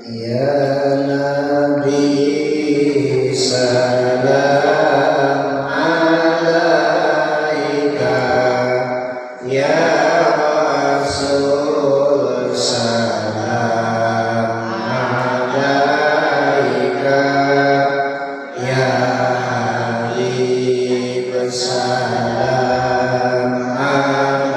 Ya Nabi salam alaika, ya Rasul salam alaika, ya Habib salam alaika.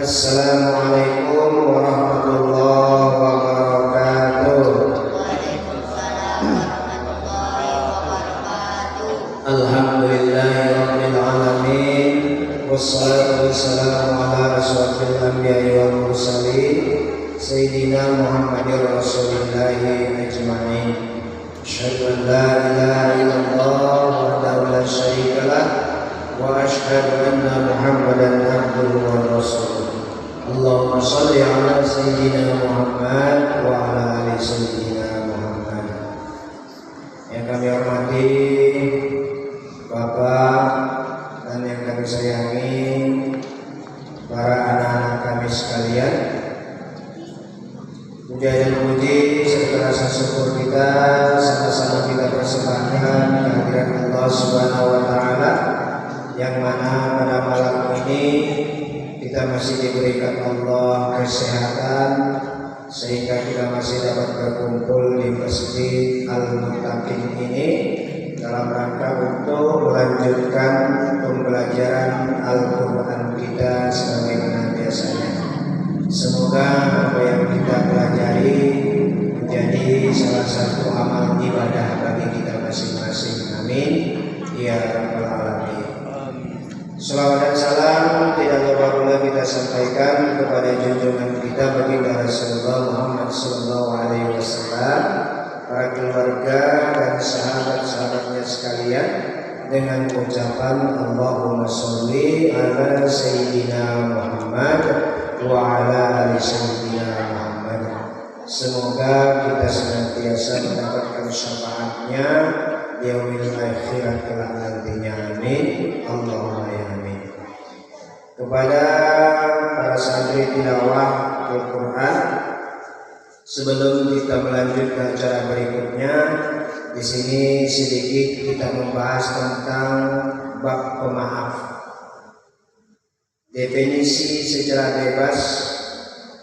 Assalamualaikum warahmatullahi wabarakatuh. Alhamdulillahirabbil alamin, wassalatu wassalamu ala asyrofil anbiya'i wal mursalin sayyidina Muhammadir rasulillahi ajma'in. Asyhadu an la ilaha illallah wahdahu la syarikalah wa asyhadu anna Muhammadan abduhu wa rasuluh. Allahumma shalli ala sayyidina Muhammad wa ala ali sayyidina Muhammad. Yang kami hormati Bapak dan yang kami sayangi para anak-anak kami sekalian, puja dan puji serta rasa syukur kita sama-sama kita persembahkan kehadirat Allah Subhanahu wa taala, yang mana pada malam ini kita masih diberikan Allah kesehatan sehingga kita masih dapat berkumpul di Masjid Al-Muttaqin ini dalam rangka untuk melanjutkan pembelajaran Al-Quran kita sebagaimana biasanya. Semoga apa yang kita pelajari menjadi salah satu amal ibadah bagi kita masing-masing. Amin ya rabbal alamin. Salawat dan salam tidak lupa pula kita sampaikan kepada junjungan kita baginda Rasulullah Muhammad sallallahu alaihi wasallam, para keluarga dan sahabat-sahabatnya sekalian, dengan ucapan Allahumma sholli ala sayyidina Muhammad wa ala ali sayyidina Muhammad. Semoga kita senantiasa mendapatkan syafaatnya di yaumil akhirat kelak nantinya. Amin Allahumma ya amin. Kepada para santri tilawah Al-Quran, sebelum kita melanjut ke acara berikutnya, di sini sedikit kita membahas tentang bab pemaaf. Definisi secara bebas,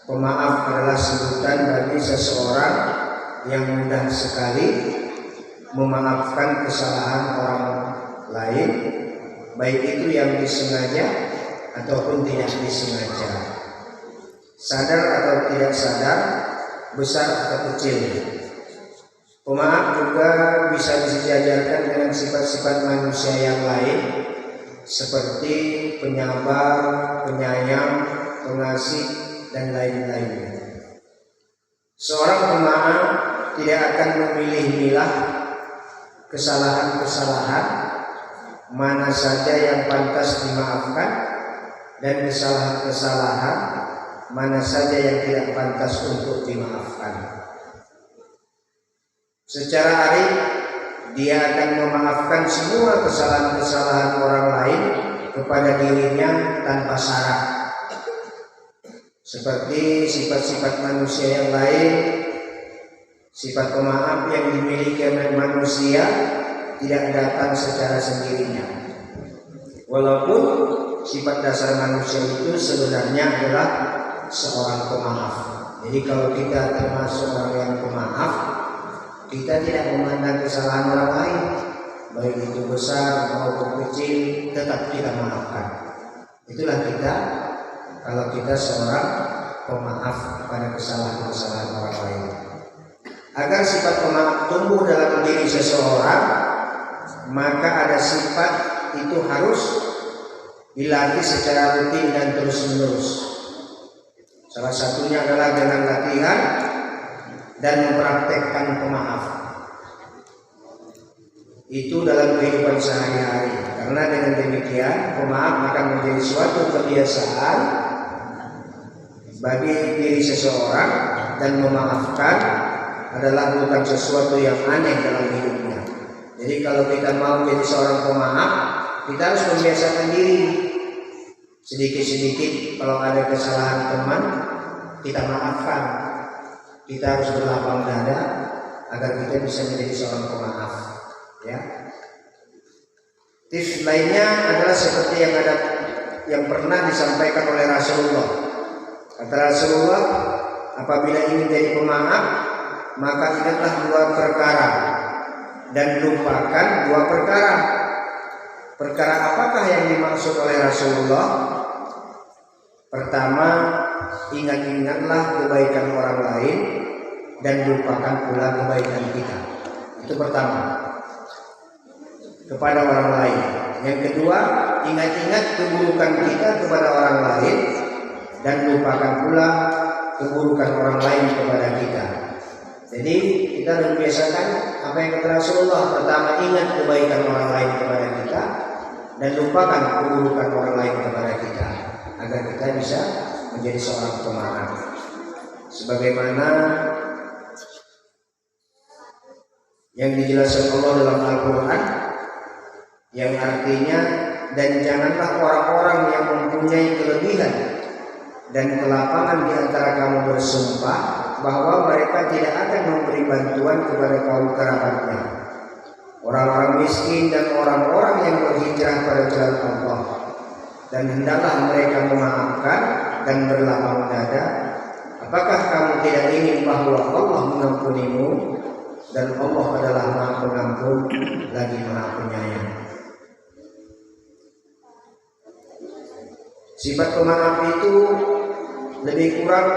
pemaaf adalah sebutan bagi seseorang yang mudah sekali memaafkan kesalahan orang lain, baik itu yang disengaja ataupun tidak disengaja, sadar atau tidak sadar, besar atau kecil. Pemaaf juga bisa disejajarkan dengan sifat-sifat manusia yang lain seperti penyabar, penyayang, pengasih, dan lain-lainnya. Seorang pemaaf tidak akan memilih-milah kesalahan-kesalahan mana saja yang pantas dimaafkan dan kesalahan-kesalahan mana saja yang tidak pantas untuk dimaafkan. Secara arif dia akan memaafkan semua kesalahan-kesalahan orang lain kepada dirinya tanpa syarat. Seperti sifat-sifat manusia yang lain, sifat pemaaf yang dimiliki oleh manusia tidak datang secara sendirinya. Walaupun sifat dasar manusia itu sebenarnya adalah seorang pemaaf. Jadi kalau kita termasuk orang yang pemaaf, kita tidak memandang kesalahan orang lain, baik itu besar maupun kecil, tetap kita maafkan. Itulah kita kalau kita seorang pemaaf pada kesalahan-kesalahan orang lain. Agar sifat pemaaf tumbuh dalam diri seseorang, maka ada sifat itu harus dilatih secara rutin dan terus-menerus. Salah satunya adalah dengan latihan dan mempraktekkan pemaaf. Itu dalam kehidupan sehari-hari. Karena dengan demikian pemaaf akan menjadi suatu kebiasaan bagi diri seseorang, dan memaafkan adalah bukan sesuatu yang aneh dalam hidupnya. Jadi kalau kita mau menjadi seorang pemaaf, kita harus membiasakan diri. Sedikit-sedikit kalau ada kesalahan teman, kita maafkan. Kita harus berlapang dada agar kita bisa menjadi seorang pemaaf. Ya. Tips lainnya adalah seperti yang pernah disampaikan oleh Rasulullah. Kata Rasulullah, apabila ingin jadi pemaaf, maka ingatlah dua perkara dan lupakan dua perkara. Perkara apakah yang dimaksud oleh Rasulullah? Pertama, ingat-ingatlah kebaikan orang lain dan lupakan pula kebaikan kita. Itu pertama, kepada orang lain. Yang kedua, ingat-ingat keburukan kita kepada orang lain dan lupakan pula keburukan orang lain kepada kita. Jadi kita membiasakan apa yang kata Rasulullah. Pertama, ingat kebaikan orang lain kepada kita dan lupakan keburukan orang lain kepada kita, agar kita bisa menjadi seorang pemaaf. Sebagaimana yang dijelaskan Allah dalam Al-Quran, yang artinya, dan janganlah orang-orang yang mempunyai kelebihan dan kelapangan di antara kamu bersumpah bahwa mereka tidak akan memberi bantuan kepada kaum kerabatnya, orang-orang miskin dan orang-orang yang berhijrah pada jalan Allah. Dan hendaklah mereka memaafkan dan berlapang dada. Apakah kamu tidak ingin bahwa Allah mengampunimu, dan Allah adalah Maha Pengampun lagi Maha Penyayang. Sifat pemaaf itu lebih kurang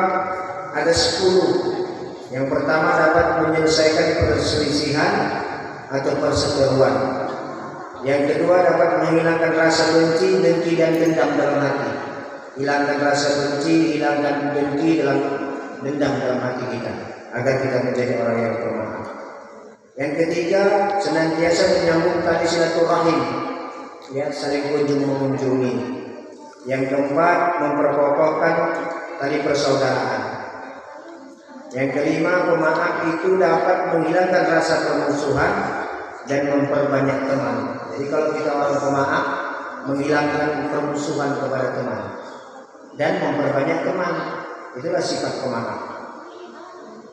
ada 10. Yang pertama, dapat menyelesaikan perselisihan atau perseteruan. Yang kedua, dapat menghilangkan rasa benci, dengki dan dendam dalam hati. Hilangkan rasa benci, hilangkan dengki dalam dendam dalam hati kita, agar kita menjadi orang yang pemaaf. Yang ketiga, senantiasa menyambung tali silaturahim, ya, saling kunjung mengunjungi. Yang keempat, memperkokohkan tali persaudaraan. Yang kelima, pemaaf itu dapat menghilangkan rasa permusuhan dan memperbanyak teman. Jadi kalau kita orang pemaaf, menghilangkan permusuhan kepada teman dan memperbanyak teman, itulah sifat pemaaf.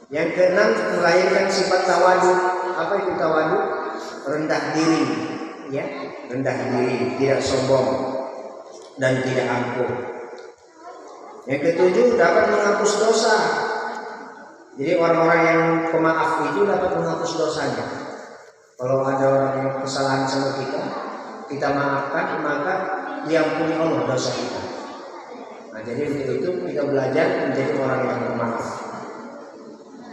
Yang keenam, melahirkan sifat tawadu. Apa itu tawadu? Rendah diri, ya, rendah diri, tidak sombong dan tidak angkuh. Yang ketujuh, dapat menghapus dosa. Jadi orang-orang yang pemaaf itu dapat menghapus dosanya. Kalau ada orang yang kesalahan sama kita, kita maafkan, maka diampuni Allah dosa kita. Nah, jadi untuk itu kita belajar menjadi orang yang pemaaf.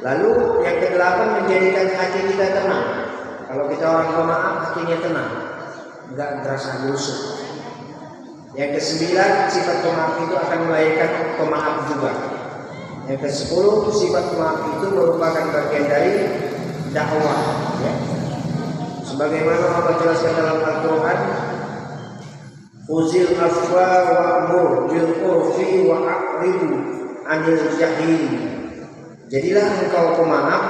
Lalu yang kedelapan, menjadikan hati kita tenang. Kalau kita orang pemaaf, hatinya tenang, enggak merasa busuk. Yang kesembilan, sifat pemaaf itu akan melahirkan pemaaf juga. Yang ke-10, sifat pemaaf itu merupakan bagian dari dakwah, ya. Sebagaimana Allah jelaskan dalam Al-Quran, "Khuzil afwa wa'mur bil urfi wa a'ridu 'anil jahil." Jadilah engkau pemaaf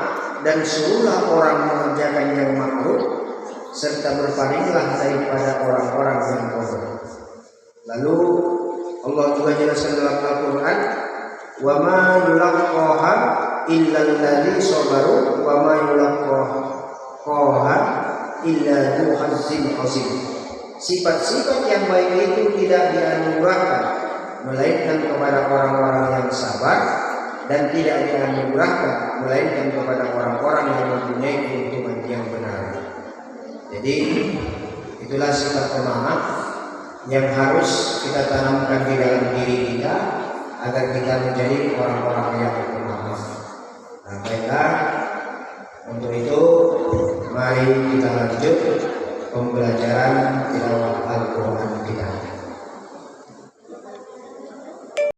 dan suruhlah orang mengerjakan yang ma'ruf, serta berpalinglah daripada orang-orang yang bodoh. Lalu Allah juga jelaskan dalam Al-Quran, "Wa ma yulaqqaha illa allazi sabaru wa ma yulaqqaha illa dzu hazzin azim." Sifat-sifat yang baik itu tidak dianugerahkan melainkan kepada orang-orang yang sabar, dan tidak dianugerahkan melainkan kepada orang-orang yang mempunyai keuntungan yang benar. Jadi itulah sifat pemaaf yang harus kita tanamkan di dalam diri kita, agar kita menjadi orang-orang yang pemaaf. Nah, baiklah, untuk itu mari kita lanjut pembelajaran tilawah